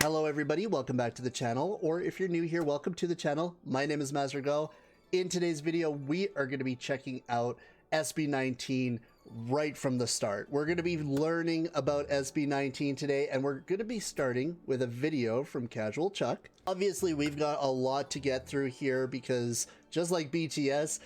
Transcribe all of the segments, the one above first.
Hello everybody, welcome back to the channel, or if you're new here, welcome to the channel. My name is MasterGo. In today's video, we are going to be checking out SB19 right from the start. We're going to be learning about SB19 today, and we're going to be starting with a video from CashualChuck. Obviously, we've got a lot to get through here because just like BTS,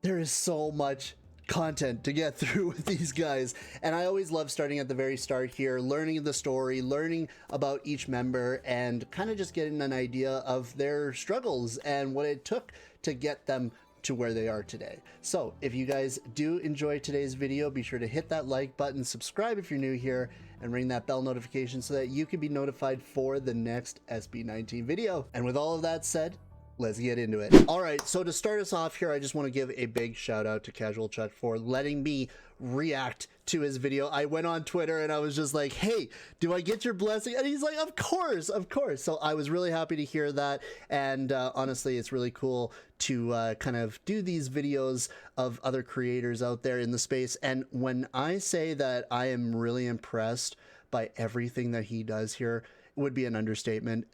there is so much content to get through with these guys, and I always love starting at the very start here, learning the story, learning about each member, and kind of just getting an idea of their struggles and what it took to get them to where they are today. So if you guys do enjoy today's video, be sure to hit that like button, subscribe if you're new here, and ring that bell notification so that you can be notified for the next SB19 video. And with all of that said, let's get into it. All right, so to start us off here, I just want to give a big shout out to CashualChuck for letting me react to his video. I went on Twitter and I was just like, hey, do I get your blessing? And he's like, of course, of course. So I was really happy to hear that. And honestly, it's really cool to kind of do these videos of other creators out there in the space. And when I say that I am really impressed by everything that he does here, it would be an understatement.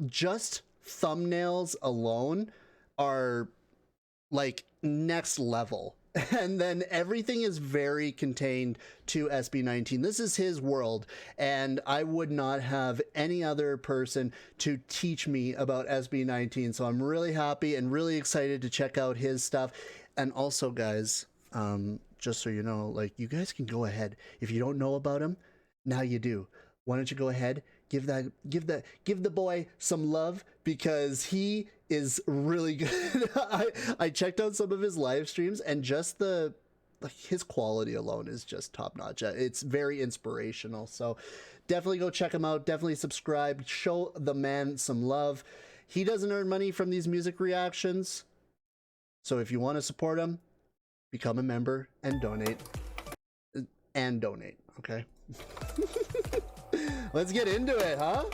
Just thumbnails alone are like next level, and then everything is very contained to SB19. This is his world, and I would not have any other person to teach me about SB19, so I'm really happy and really excited to check out his stuff. And also, guys, just so you know, like, you guys can go ahead, if you don't know about him, now you do. Why don't you go ahead, give the boy some love, because he is really good. I checked out some of his live streams, and just his quality alone is just top notch. It's very inspirational. So definitely go check him out. Definitely subscribe. Show the man some love. He doesn't earn money from these music reactions. So if you want to support him, become a member and donate. Okay? Let's get into it, huh?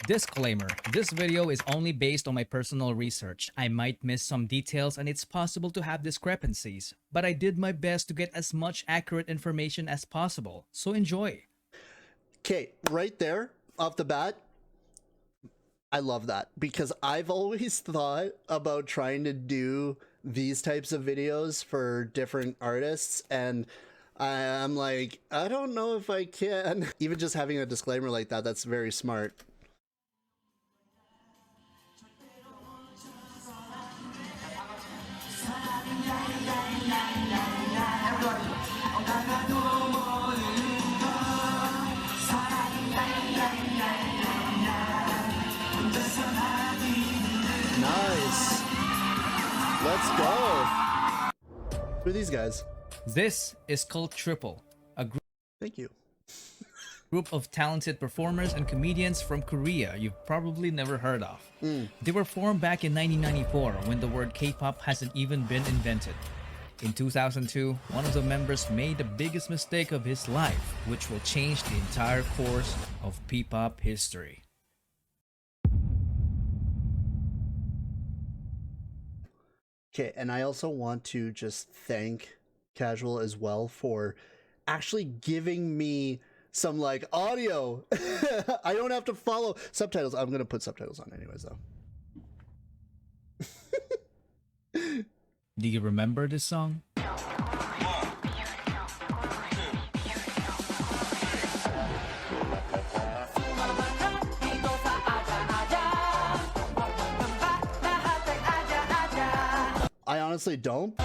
Disclaimer, this video is only based on my personal research. I might miss some details and it's possible to have discrepancies, but I did my best to get as much accurate information as possible, so enjoy. Okay, right there, off the bat, I love that, because I've always thought about trying to do these types of videos for different artists, and I'm like, I don't know if I can. Even just having a disclaimer like that, that's very smart. Nice. Let's go. Who are these guys? This is called Triple, a Thank you. group of talented performers and comedians from Korea you've probably never heard of. They were formed back in 1994 when the word K-pop hasn't even been invented. In 2002, one of the members made the biggest mistake of his life, which will change the entire course of P-pop history. Okay, and I also want to just thank Casual as well for actually giving me some like audio. I don't have to follow subtitles. I'm gonna put subtitles on anyways though. Do you remember this song? I honestly don't.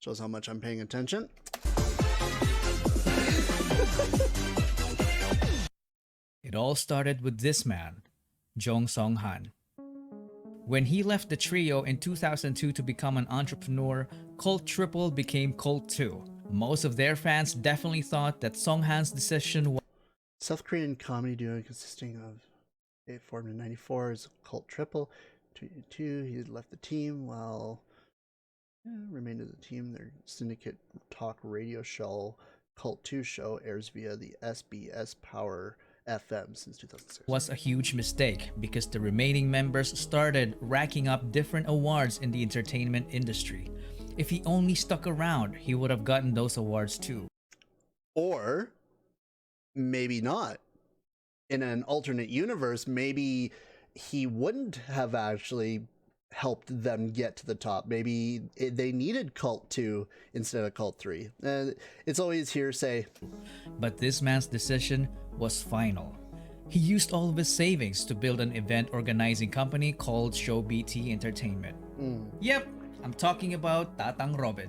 Shows how much I'm paying attention. It all started with this man, Jong Song-han. When he left the trio in 2002 to become an entrepreneur, Cult Triple became Cult 2. Most of their fans definitely thought that Song-han's decision was South Korean comedy duo consisting of, it formed in '94 as Cult Triple. 2002, he had left the team while remained of the team. Their syndicate talk radio show Cult 2 show airs via the SBS Power FM since 2006. Was a huge mistake because the remaining members started racking up different awards in the entertainment industry. If he only stuck around, he would have gotten those awards too. Or maybe not. In an alternate universe, maybe he wouldn't have actually helped them get to the top. Maybe they needed Cult 2 instead of Cult 3. It's always hearsay. But this man's decision was final. He used all of his savings to build an event organizing company called Show BT Entertainment. Yep, I'm talking about Tatang Robin.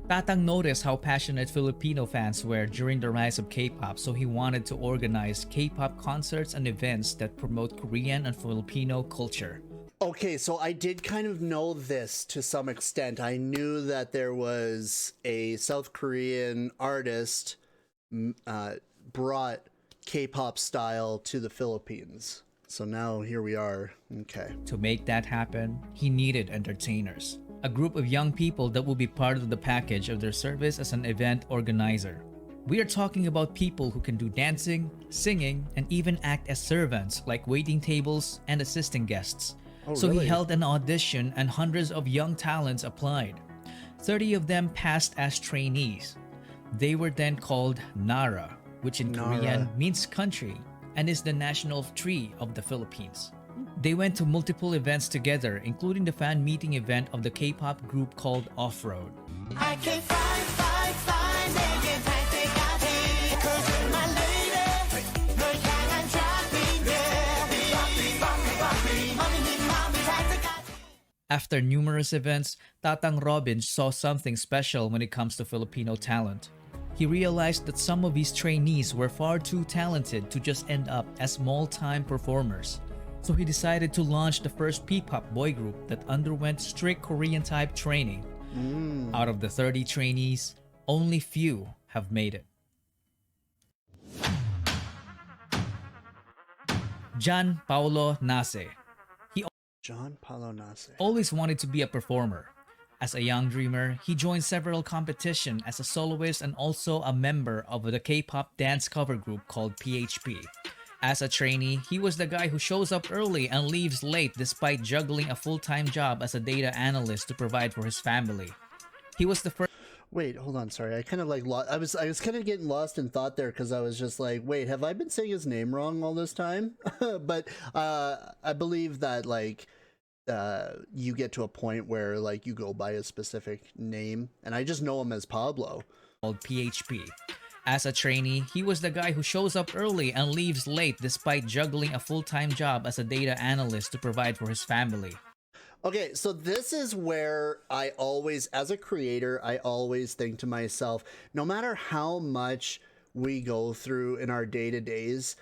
Tatang noticed how passionate Filipino fans were during the rise of K-pop, so he wanted to organize K-pop concerts and events that promote Korean and Filipino culture. Okay, so I did kind of know this to some extent. I knew that there was a South Korean artist brought K-pop style to the Philippines. So now here we are. Okay. To make that happen, he needed entertainers, a group of young people that will be part of the package of their service as an event organizer. We are talking about people who can do dancing, singing, and even act as servants like waiting tables and assisting guests. Oh, so really? he held an audition and hundreds of young talents applied. 30 of them passed as trainees. They were then called Nara, which in Nara. Korean means country and is the national tree of the Philippines. They went to multiple events together, including the fan meeting event of the K-pop group called Off-Road. I can't find 내게 갈 때까지 'cause you're my lady 널 향한 After numerous events, Tatang Robin saw something special when it comes to Filipino talent. He realized that some of his trainees were far too talented to just end up as small-time performers. So he decided to launch the first P-pop boy group that underwent strict Korean-type training. Out of the 30 trainees, only few have made it. Gian Paolo Nase. John Paulo Nase. Always wanted to be a performer. As a young dreamer, he joined several competitions as a soloist and also a member of the K-pop dance cover group called PHP. As a trainee, he was the guy who shows up early and leaves late despite juggling a full-time job as a data analyst to provide for his family. He was the first. Wait, hold on. Sorry, I kind of like lost. I was kind of getting lost in thought there because I was just like, wait, have I been saying his name wrong all this time? But I believe that like you get to a point where like you go by a specific name, and I just know him as Pablo. Called PHP. As a trainee, he was the guy who shows up early and leaves late despite juggling a full-time job as a data analyst to provide for his family. Okay, so this is where I always, as a creator, I always think to myself, no matter how much we go through in our day-to-days,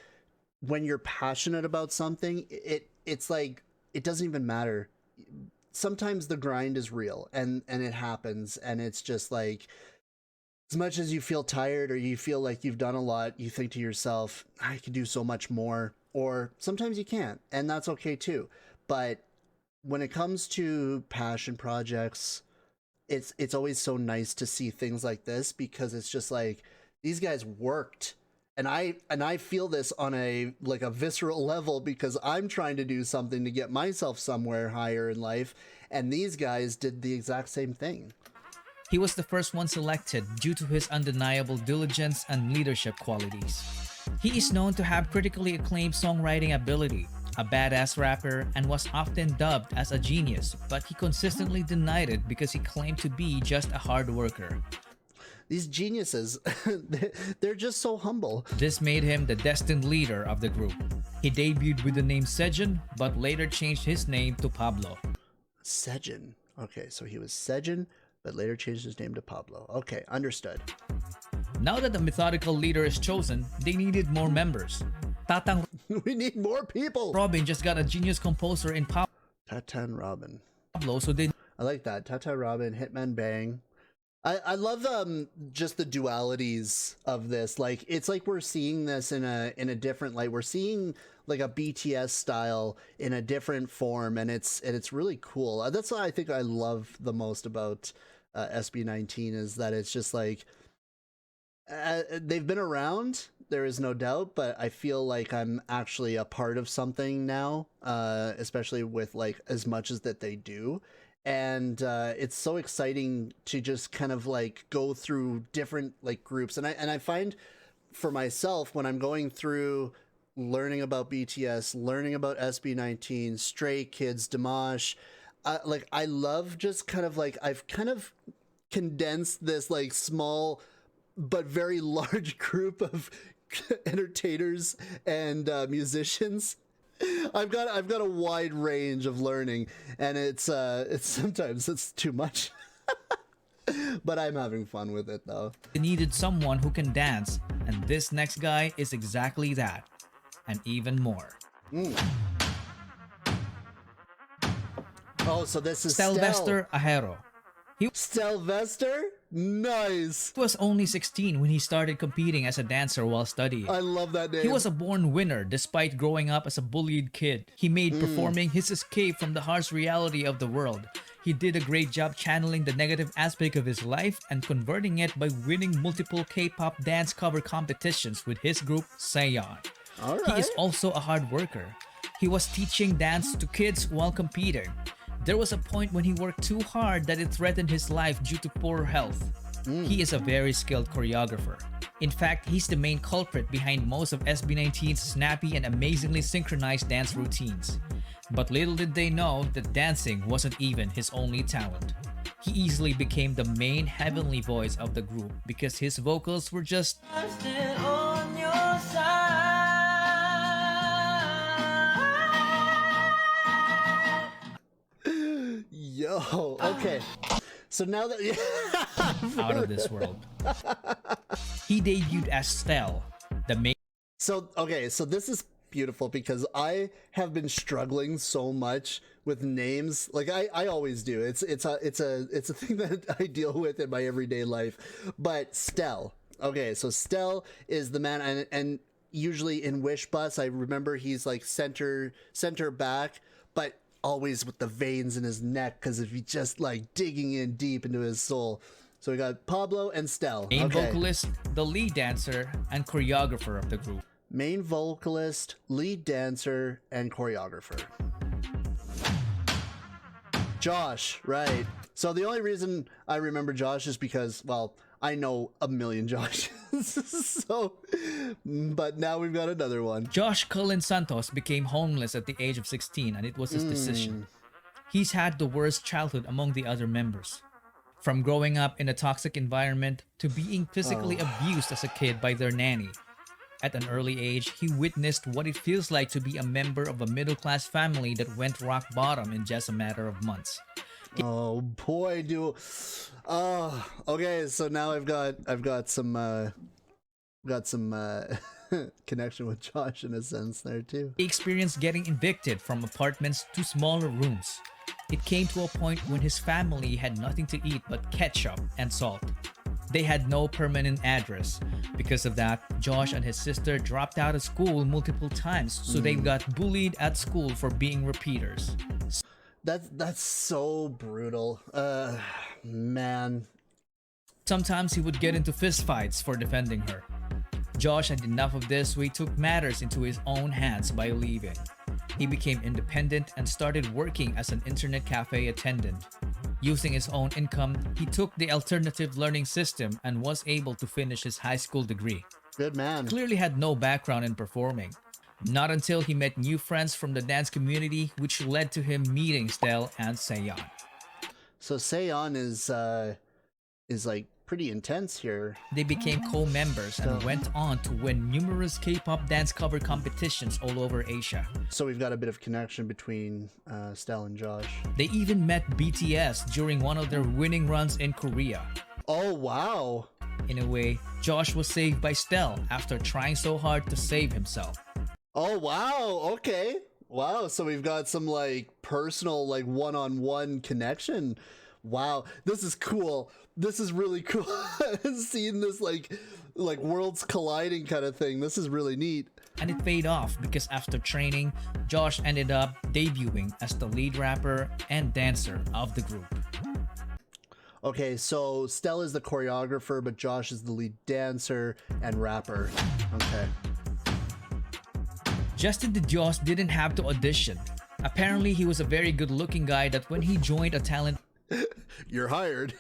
when you're passionate about something, it's like, it doesn't even matter. Sometimes the grind is real and it happens, and it's just like, as much as you feel tired or you feel like you've done a lot, you think to yourself, I can do so much more. Or sometimes you can't, and that's okay too. But when it comes to passion projects, it's always so nice to see things like this, because it's just like these guys worked. And I feel this on a like a visceral level because I'm trying to do something to get myself somewhere higher in life, and these guys did the exact same thing. He was the first one selected due to his undeniable diligence and leadership qualities. He is known to have critically acclaimed songwriting ability, a badass rapper, and was often dubbed as a genius, but he consistently denied it because he claimed to be just a hard worker. These geniuses, they're just so humble. This made him the destined leader of the group. He debuted with the name Sejin, but later changed his name to Pablo. Sejin. Okay, so he was Sejin, but later changed his name to Pablo. Okay, understood. Now that the methodical leader is chosen, they needed more members. Tatang We need more people. Robin just got a genius composer in Tatan Robin. Pablo, so they I like that. Tata Robin, Hitman Bang. I love just the dualities of this. Like it's like we're seeing this in a different light. We're seeing like a BTS style in a different form, and it's really cool. That's what I think I love the most about SB19 is that it's just like they've been around, there is no doubt, but I feel like I'm actually a part of something now, especially with like as much as that they do. And it's so exciting to just kind of like go through different like groups. And I find for myself when I'm going through learning about BTS, learning about SB19, Stray Kids, Dimash, like I love just kind of like I've kind of condensed this like small but very large group of entertainers and musicians. I've got a wide range of learning, and it's sometimes it's too much. But I'm having fun with it though. They needed someone who can dance, and this next guy is exactly that, and even more. Oh, so this is Sylvester Ahero. Sylvester? Nice. He was only 16 when he started competing as a dancer while studying. I love that name. He was a born winner despite growing up as a bullied kid. He made performing his escape from the harsh reality of the world. He did a great job channeling the negative aspect of his life and converting it by winning multiple K-pop dance cover competitions with his group Saeon. All right. He is also a hard worker. He was teaching dance to kids while competing. There was a point when he worked too hard that it threatened his life due to poor health. He is a very skilled choreographer. In fact, he's the main culprit behind most of SB19's snappy and amazingly synchronized dance routines. But little did they know that dancing wasn't even his only talent. He easily became the main heavenly voice of the group because his vocals were just on your side. Yo, okay. So now that out of this world. He debuted as Stell, the main. So okay, so this is beautiful because I have been struggling so much with names. Like I always do. It's a thing that I deal with in my everyday life. But Stell. Okay, so Stell is the man, and usually in Wish Bus, I remember he's like center back, but always with the veins in his neck because if he's just like digging in deep into his soul. So we got Pablo and Stell. Main vocalist, the lead dancer, and choreographer of the group. Main vocalist, lead dancer, and choreographer. Josh, right. So the only reason I remember Josh is because, well, I know a million Joshes. So, but now we've got another one. Josh Cullen Santos became homeless at the age of 16 and it was his decision. He's had the worst childhood among the other members. From growing up in a toxic environment to being physically abused as a kid by their nanny. At an early age, he witnessed what it feels like to be a member of a middle-class family that went rock bottom in just a matter of months. Oh boy, do. Okay, so now I've got some connection with Josh in a sense there too. He experienced getting evicted from apartments to smaller rooms. It came to a point when his family had nothing to eat but ketchup and salt. They had no permanent address. Because of that, Josh and his sister dropped out of school multiple times, so they got bullied at school for being repeaters. That's so brutal. Man. Sometimes he would get into fistfights for defending her. Josh had enough of this, so he took matters into his own hands by leaving. He became independent and started working as an internet cafe attendant. Using his own income, he took the alternative learning system and was able to finish his high school degree. Good man. Clearly had no background in performing. Not until he met new friends from the dance community, which led to him meeting Stell and Saeon. So Saeon is like pretty intense here. They became co-members and went on to win numerous K-pop dance cover competitions all over Asia. So we've got a bit of connection between Stell and Josh. They even met BTS during one of their winning runs in Korea. Oh wow. In a way, Josh was saved by Stell after trying so hard to save himself. Oh wow, okay. Wow, so we've got some like personal like one-on-one connection. Wow, this is cool. This is really cool. Seeing this like worlds colliding kind of thing. This is really neat. And it paid off because after training, Josh ended up debuting as the lead rapper and dancer of the group. Okay, so Stell is the choreographer, but Josh is the lead dancer and rapper. Okay. Justin De Dios didn't have to audition. Apparently, he was a very good-looking guy that when he joined a talent You're hired.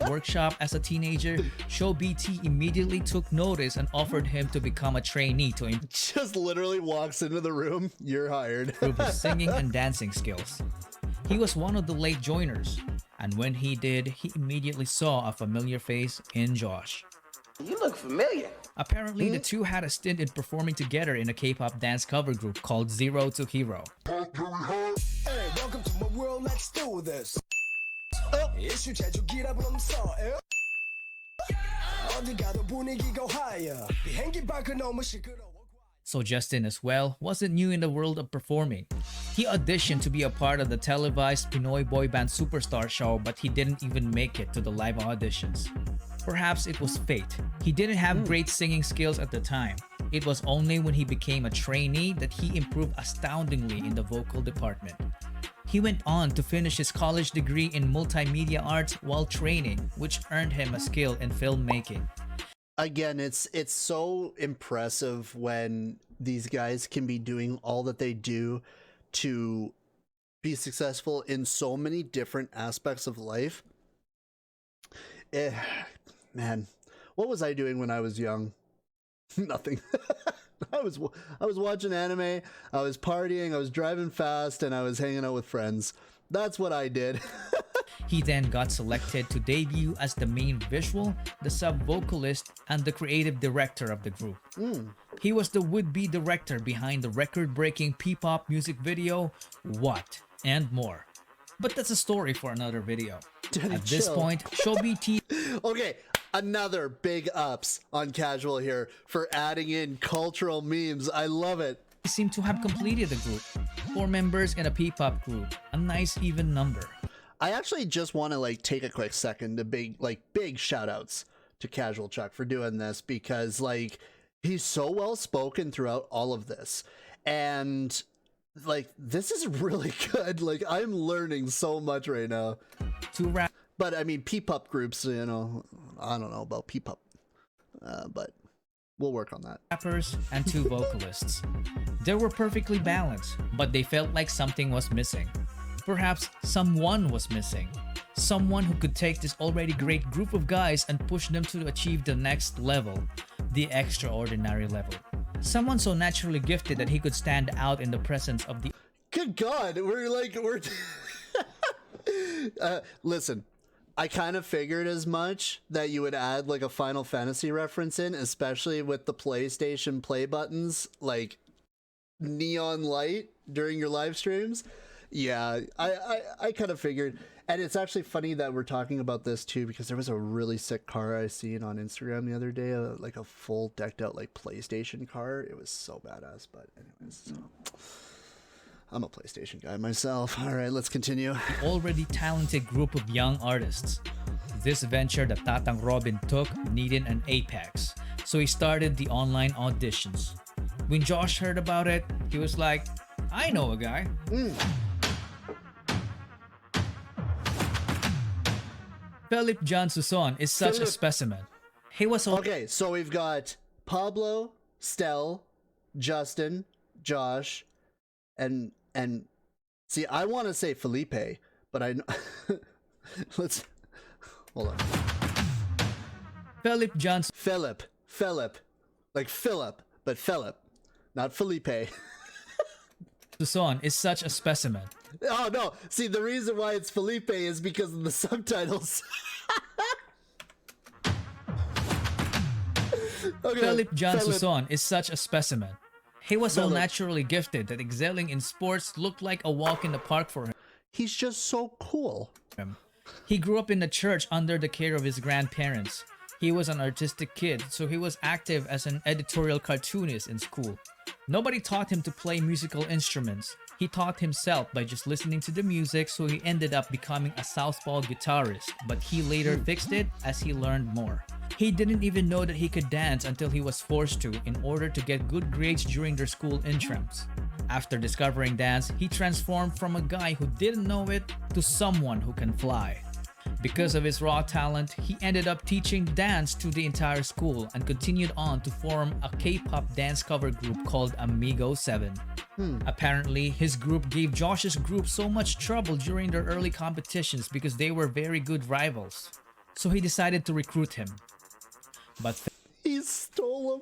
workshop as a teenager, Show BT immediately took notice and offered him to become a trainee to Just literally walks into the room. You're hired. improve his singing and dancing skills. He was one of the late joiners, and when he did, he immediately saw a familiar face in Josh. You look familiar. Apparently, the two had a stint in performing together in a K-pop dance cover group called Zero to Hero. Hey, welcome to my world, let's do this. 이슈 제주 길어보면서 어디 가도 분위기가 higher. 비행기 밖은 너무 시끄러워. So Justin as well wasn't new in the world of performing. He auditioned to be a part of the televised Pinoy boy band Superstar show, but he didn't even make it to the live auditions. Perhaps it was fate. He didn't have great singing skills at the time. It was only when he became a trainee that he improved astoundingly in the vocal department. He went on to finish his college degree in multimedia arts while training, which earned him a skill in filmmaking. Again, it's so impressive when these guys can be doing all that they do to be successful in so many different aspects of life. Man, what was I doing when I was young? Nothing. I was watching anime, I was partying, I was driving fast, and I was hanging out with friends. That's what I did. He then got selected to debut as the main visual, the sub-vocalist, and the creative director of the group. He was the would-be director behind the record-breaking P-pop music video, What, and more. But that's a story for another video. Daddy, At this chill. point, Show BT Okay, another big ups on Casual here for adding in cultural memes. I love it. seemed to have completed the group. 4 members in a P-pop group, a nice even number. I actually just want to take a quick second to big shout outs to CashualChuck for doing this, because he's so well spoken throughout all of this, and this is really good. I'm learning so much right now. 2 rap But I mean, P-pop groups, I don't know about P-pop, but we'll work on that. rappers and 2 vocalists. They were perfectly balanced, but they felt like something was missing. Perhaps someone was missing. Someone who could take this already great group of guys and push them to achieve the next level, the extraordinary level. Someone so naturally gifted that he could stand out in the presence of the Good God, we're listen, I kind of figured as much that you would add a Final Fantasy reference in, especially with the PlayStation play buttons, neon light during your live streams. Yeah, I kind of figured. And it's actually funny that we're talking about this too, because there was a really sick car I seen on Instagram the other day, a full decked out PlayStation car. It was so badass. But anyways, so I'm a PlayStation guy myself. All right, let's continue. already talented group of young artists. This venture that Tatang Robin took needed an apex, so he started the online auditions. When Josh heard about it, he was like, I know a guy. Philip John Suson is such a Philip- specimen. He was Okay, so we've got Pablo, Stell, Justin, Josh, and see, I want to say Felipe, but I let's hold on. Philip John Philip, like Philip, but Philip, not Felipe. Suson is such a specimen. Oh no! See, the reason why it's Felipe is because of the subtitles. Okay, Philip John Philip. Suson is such a specimen. He was so Philip. naturally gifted that excelling in sports looked like a walk in the park for He's just so cool. him. He grew up in the church under the care of his grandparents. He was an artistic kid, so he was active as an editorial cartoonist in school. Nobody taught him to play musical instruments. He taught himself by just listening to the music, so he ended up becoming a southpaw guitarist, but he later fixed it as he learned more. He didn't even know that he could dance until he was forced to in order to get good grades during their school intrams. After discovering dance, he transformed from a guy who didn't know it to someone who can fly. Because of his raw talent, he ended up teaching dance to the entire school and continued on to form a K-pop dance cover group called Amigo 7. Apparently, his group gave Josh's group so much trouble during their early competitions because they were very good rivals. So he decided to recruit him. But He stole him.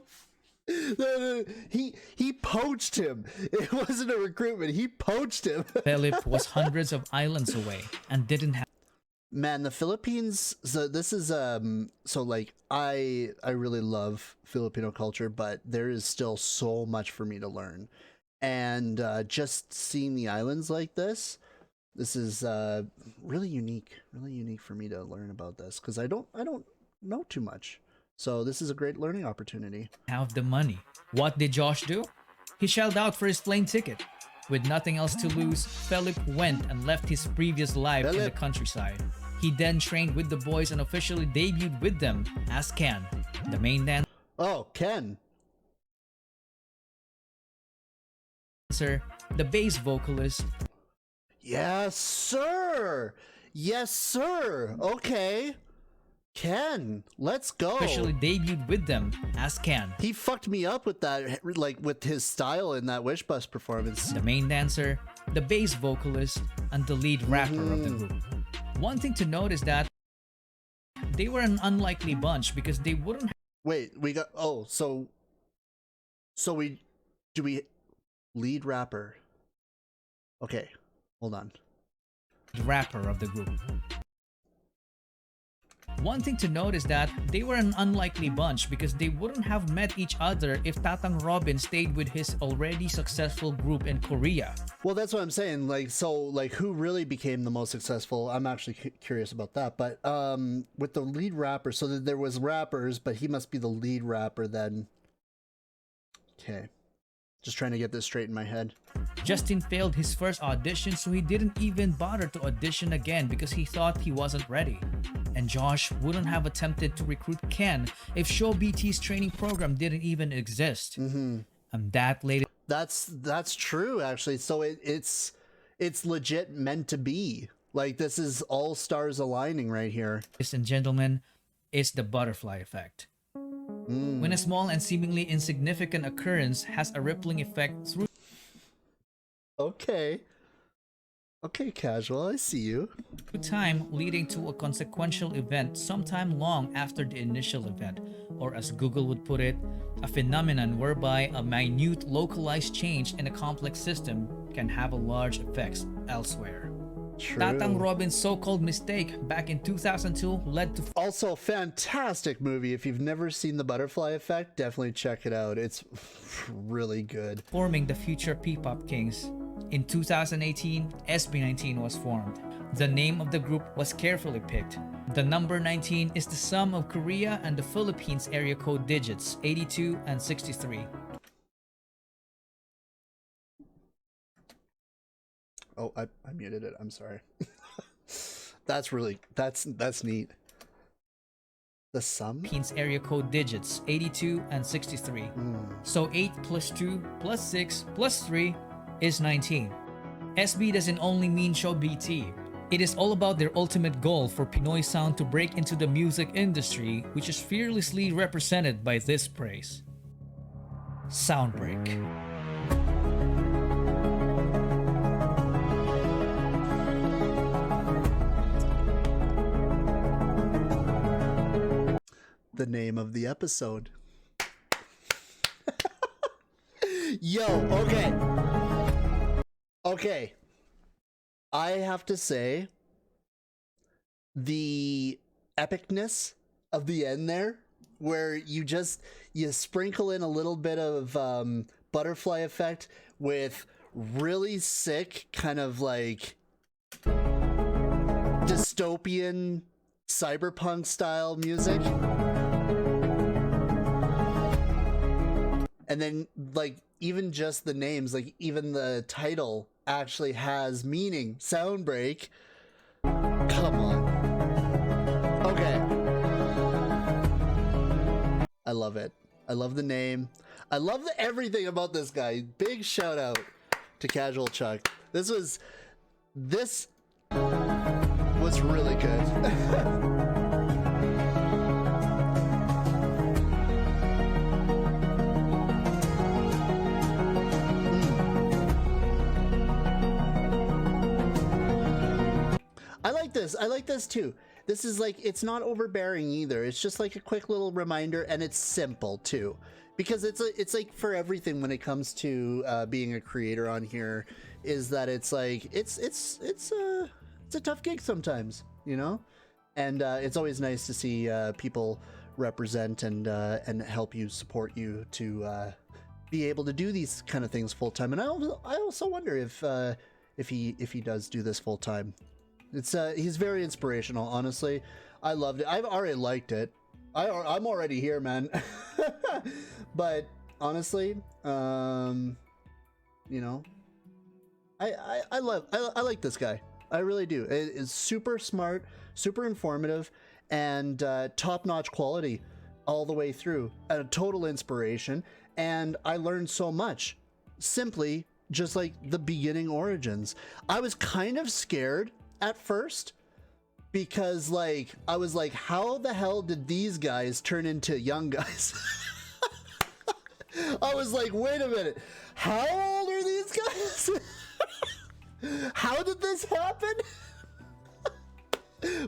No, he poached him. It wasn't a recruitment. He poached him. Philip was hundreds of islands away and didn't have Man, the Philippines. So this is So like I really love Filipino culture, but there is still so much for me to learn, and just seeing the islands like this is really unique for me to learn about this because I don't know too much. So this is a great learning opportunity. have the money. What did Josh do? He shelled out for his plane ticket. With nothing else to lose, Philip went and left his previous life in the Philip. countryside. He then trained with the boys and officially debuted with them as Ken, the main Oh, Ken. dancer, the bass vocalist, Yes, sir. Yes, sir. Okay. Ken, let's go. officially debuted with them as Ken, He fucked me up with that, like with his style in that Wish Bus performance. the main dancer, the bass vocalist, and the lead rapper of the group. One thing to note is that they were an unlikely bunch because they wouldn't Wait, we got. Oh, so we lead rapper. Okay, hold on. have rapper of the group. One thing to note is that they were an unlikely bunch because they wouldn't have met each other if Tatang Robin stayed with his already successful group in Korea. Well, that's what I'm saying. Like, so, like, who really became the most successful? I'm actually curious about that. But with the lead rapper, so that there was rappers, but he must be the lead rapper then. Okay, just trying to get this straight in my head. Justin failed his first audition, so he didn't even bother to audition again because he thought he wasn't ready. And Josh wouldn't have attempted to recruit Ken if Show BT's training program didn't even exist. And that, ladies That's true, actually. So it's legit meant to be. Like, this is all stars aligning right here. and gentlemen, is the butterfly effect. When a small and seemingly insignificant occurrence has a rippling effect through Okay. Okay, Casual, I see you. time, leading to a consequential event sometime long after the initial event, or as Google would put it, a phenomenon whereby a minute localized change in a complex system can have a large effects elsewhere. True. Tatang Robin's so-called mistake back in 2002 led to Also, fantastic movie. If you've never seen The Butterfly Effect, definitely check it out. It's really good. forming the future P-pop kings. In 2018, SB19 was formed. The name of the group was carefully picked. The number 19 is the sum of Korea and the Philippines area code digits 82 and 63. Oh, I muted it. I'm sorry. That's neat. The sum? Philippines area code digits 82 and 63. So 8 plus 2 plus 6 plus 3 is 19. SB doesn't only mean Show BT. It is all about their ultimate goal for Pinoy sound to break into the music industry, which is fearlessly represented by this praise. Soundbreak. The name of the episode. Yo, okay. Okay. I have to say, the epicness of the end there, where you sprinkle in a little bit of butterfly effect with really sick kind of like dystopian cyberpunk style music. And then, like, even just the names, like, even the title actually has meaning. Soundbreak. Come on. Okay. I love it. I love the name. I love everything about this guy. Big shout out to CasualChuck. This was was really good. I like this too. This is like, it's not overbearing either. It's just like a quick little reminder, and it's simple too, because it's like for everything when it comes to being a creator on here, is that it's like it's a tough gig sometimes, you know, and it's always nice to see people represent and help you, support you to be able to do these kind of things full time. And I also wonder if he does do this full time. It's he's very inspirational, honestly. I loved it. I've already liked it. I'm already here, man. But honestly, you know, I like this guy. I really do. It's super smart, super informative, and top-notch quality all the way through. A total inspiration, and I learned so much simply just like the beginning origins. I was kind of scared at first, because like I was like, how the hell did these guys turn into young guys? I was like, wait a minute, how old are these guys? How did this happen?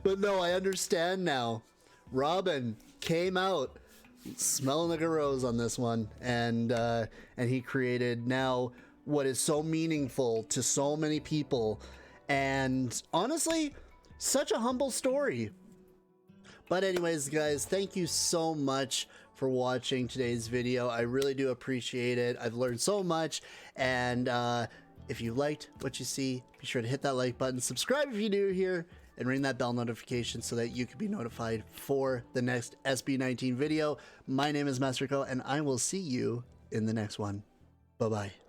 But no, I understand now. Robin came out smelling like a rose on this one, and he created now what is so meaningful to so many people. And honestly, such a humble story. But anyways, guys, thank you so much for watching today's video. I really do appreciate it. I've learned so much. And if you liked what you see, be sure to hit that like button, subscribe if you're new here, and ring that bell notification so that you can be notified for the next SB19 video. My name is MasterGo, and I will see you in the next one. Bye-bye.